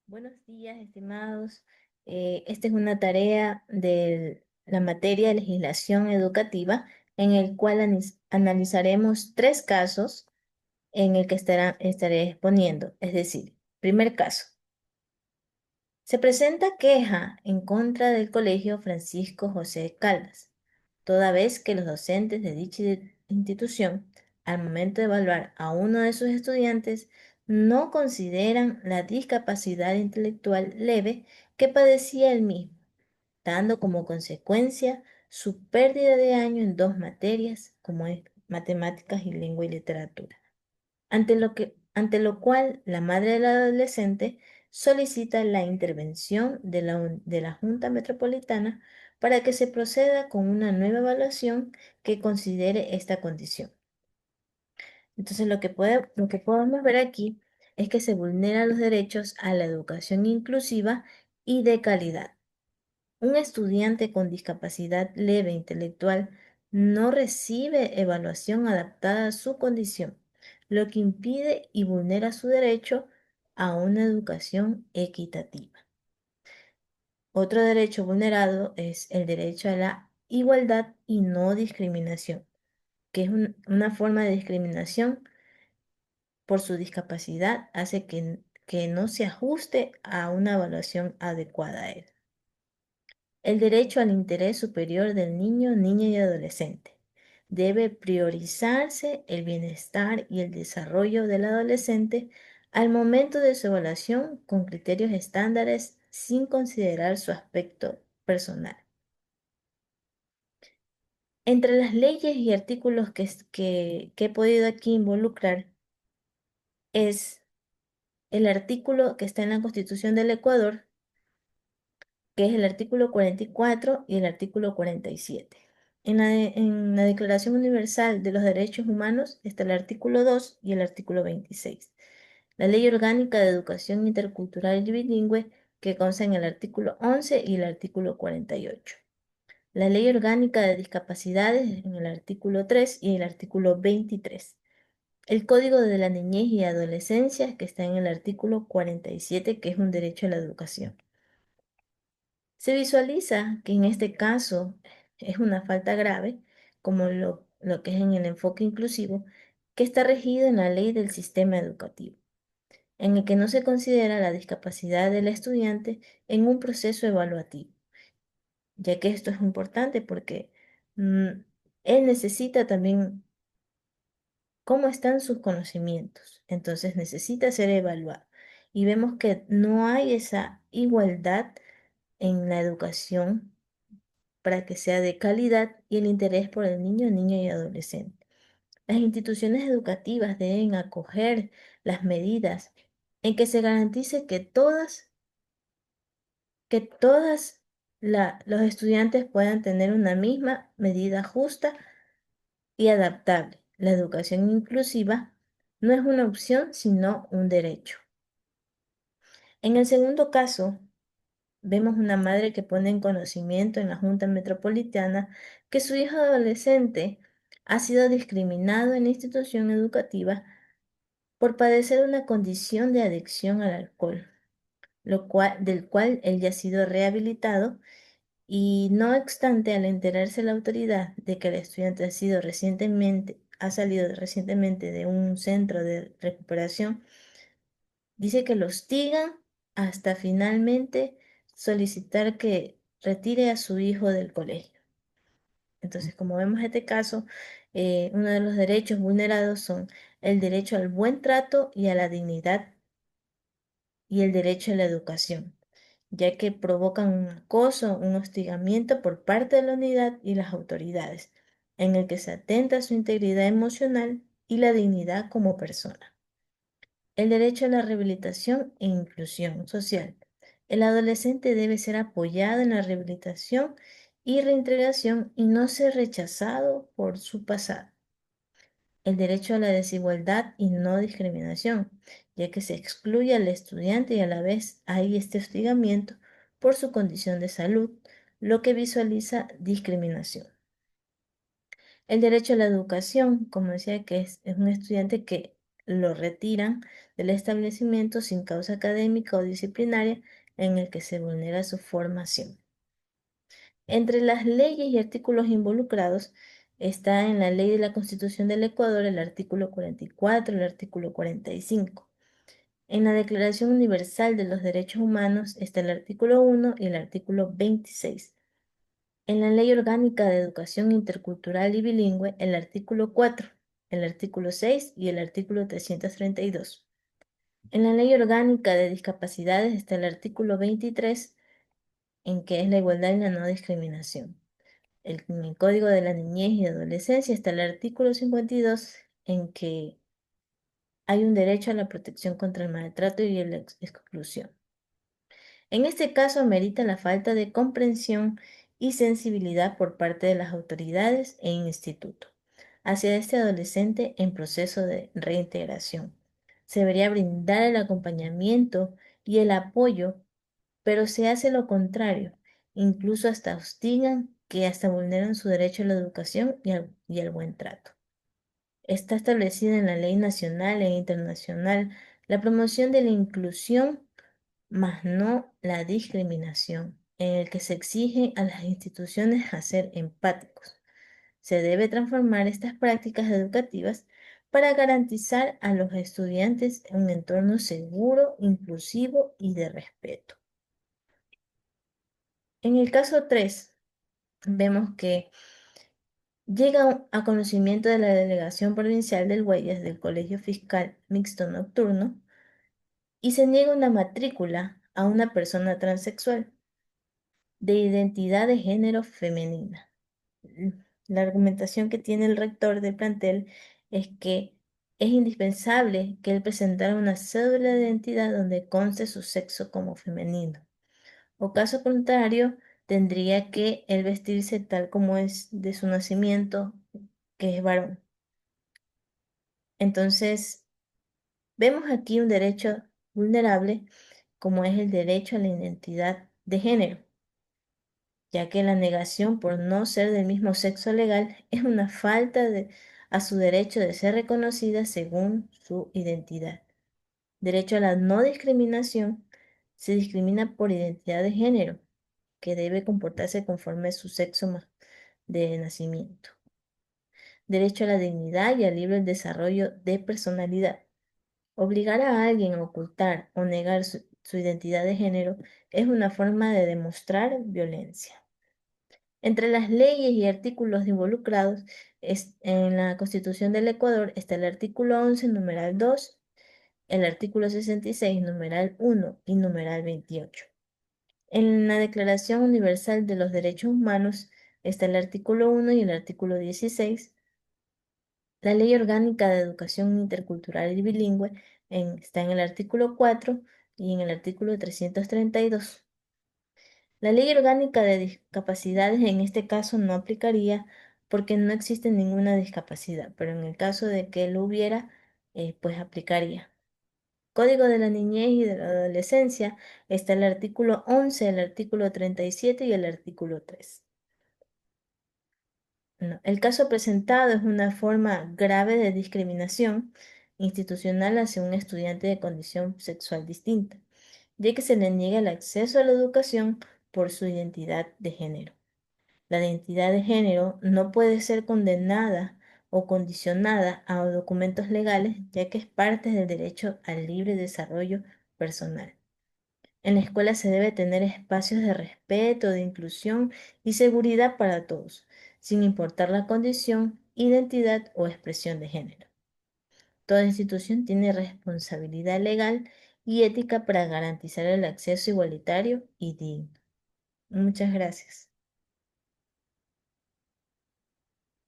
Buenos días, estimados. Esta es una tarea de la materia de legislación educativa en el cual analizaremos tres casos en el que estaré exponiendo. Es decir, primer caso. Se presenta queja en contra del Colegio Francisco José Caldas, toda vez que los docentes de dicha institución, al momento de evaluar a uno de sus estudiantes, no consideran la discapacidad intelectual leve que padecía el mismo, dando como consecuencia su pérdida de año en dos materias, como es matemáticas y lengua y literatura ante lo cual la madre del adolescente solicita la intervención de la Junta Metropolitana para que se proceda con una nueva evaluación que considere esta condición. Entonces, lo que podemos ver aquí es que se vulneran los derechos a la educación inclusiva y de calidad. Un estudiante con discapacidad leve intelectual no recibe evaluación adaptada a su condición, lo que impide y vulnera su derecho a una educación equitativa. Otro derecho vulnerado es el derecho a la igualdad y no discriminación, que es una forma de discriminación por su discapacidad, hace que no se ajuste a una evaluación adecuada a él. El derecho al interés superior del niño, niña y adolescente. Debe priorizarse el bienestar y el desarrollo del adolescente al momento de su evaluación con criterios estándares sin considerar su aspecto personal. Entre las leyes y artículos que he podido aquí involucrar es el artículo que está en la Constitución del Ecuador, que es el artículo 44 y el artículo 47. En la Declaración Universal de los Derechos Humanos está el artículo 2 y el artículo 26. La Ley Orgánica de Educación Intercultural y Bilingüe, que consta en el artículo 11 y el artículo 48. La Ley Orgánica de Discapacidades en el artículo 3 y el artículo 23. El Código de la Niñez y Adolescencia, que está en el artículo 47, que es un derecho a la educación. Se visualiza que en este caso es una falta grave, como lo que es en el enfoque inclusivo, que está regido en la ley del sistema educativo, en el que no se considera la discapacidad del estudiante en un proceso evaluativo, ya que esto es importante porque mm, él necesita también cómo están sus conocimientos, entonces necesita ser evaluado. Y vemos que no hay esa igualdad en la educación para que sea de calidad y el interés por el niño, niña y adolescente. Las instituciones educativas deben acoger las medidas en que se garantice que los estudiantes puedan tener una misma medida justa y adaptable. La educación inclusiva no es una opción, sino un derecho. En el segundo caso, vemos una madre que pone en conocimiento en la Junta Metropolitana que su hijo adolescente ha sido discriminado en la institución educativa por padecer una condición de adicción al alcohol, del cual él ya ha sido rehabilitado y no obstante, al enterarse la autoridad de que el estudiante ha salido recientemente de un centro de recuperación, dice que lo hostigan hasta finalmente solicitar que retire a su hijo del colegio. Entonces, como vemos en este caso, uno de los derechos vulnerados son el derecho al buen trato y a la dignidad y el derecho a la educación, ya que provocan un acoso, un hostigamiento por parte de la unidad y las autoridades, en el que se atenta su integridad emocional y la dignidad como persona. El derecho a la rehabilitación e inclusión social. El adolescente debe ser apoyado en la rehabilitación y reintegración y no ser rechazado por su pasado. El derecho a la desigualdad y no discriminación, ya que se excluye al estudiante y a la vez hay este hostigamiento por su condición de salud, lo que visualiza discriminación. El derecho a la educación, como decía, que es un estudiante que lo retiran del establecimiento sin causa académica o disciplinaria en el que se vulnera su formación. Entre las leyes y artículos involucrados está en la Ley de la Constitución del Ecuador el artículo 44 y el artículo 45. En la Declaración Universal de los Derechos Humanos está el artículo 1 y el artículo 26. En la Ley Orgánica de Educación Intercultural y Bilingüe, el artículo 4, el artículo 6 y el artículo 332. En la Ley Orgánica de Discapacidades está el artículo 23, en que es la igualdad y la no discriminación. En el Código de la Niñez y Adolescencia está el artículo 52, en que hay un derecho a la protección contra el maltrato y la exclusión. En este caso, amerita la falta de comprensión y sensibilidad por parte de las autoridades e instituto hacia este adolescente en proceso de reintegración. Se debería brindar el acompañamiento y el apoyo, pero se hace lo contrario. Incluso hasta hostigan que hasta vulneran su derecho a la educación y al buen trato. Está establecida en la ley nacional e internacional la promoción de la inclusión, mas no la discriminación, en el que se exige a las instituciones a ser empáticos. Se debe transformar estas prácticas educativas para garantizar a los estudiantes un entorno seguro, inclusivo y de respeto. En el caso 3, vemos que llega a conocimiento de la Delegación Provincial del Huellas del Colegio Fiscal Mixto Nocturno y se niega una matrícula a una persona transexual de identidad de género femenina. La argumentación que tiene el rector del plantel es que es indispensable que él presentara una cédula de identidad donde conste su sexo como femenino. O caso contrario, tendría que él vestirse tal como es de su nacimiento, que es varón. Entonces, vemos aquí un derecho vulnerable como es el derecho a la identidad de género, ya que la negación por no ser del mismo sexo legal es una a su derecho de ser reconocida según su identidad. Derecho a la no discriminación: se discrimina por identidad de género, que debe comportarse conforme a su sexo de nacimiento. Derecho a la dignidad y al libre desarrollo de personalidad. Obligar a alguien a ocultar o negar su identidad de género es una forma de demostrar violencia. Entre las leyes y artículos involucrados en la Constitución del Ecuador está el artículo 11, numeral 2, el artículo 66, numeral 1 y numeral 28. En la Declaración Universal de los Derechos Humanos está el artículo 1 y el artículo 16. La Ley Orgánica de Educación Intercultural y Bilingüe está en el artículo 4 y en el artículo 332. La Ley Orgánica de Discapacidades en este caso no aplicaría porque no existe ninguna discapacidad, pero en el caso de que lo hubiera, pues aplicaría. Código de la Niñez y de la Adolescencia está el artículo 11, el artículo 37 y el artículo 3. No, el caso presentado es una forma grave de discriminación institucional hacia un estudiante de condición sexual distinta, ya que se le niega el acceso a la educación por su identidad de género. La identidad de género no puede ser condenada o condicionada a documentos legales, ya que es parte del derecho al libre desarrollo personal. En la escuela se debe tener espacios de respeto, de inclusión y seguridad para todos, sin importar la condición, identidad o expresión de género. Toda institución tiene responsabilidad legal y ética para garantizar el acceso igualitario y digno. Muchas gracias.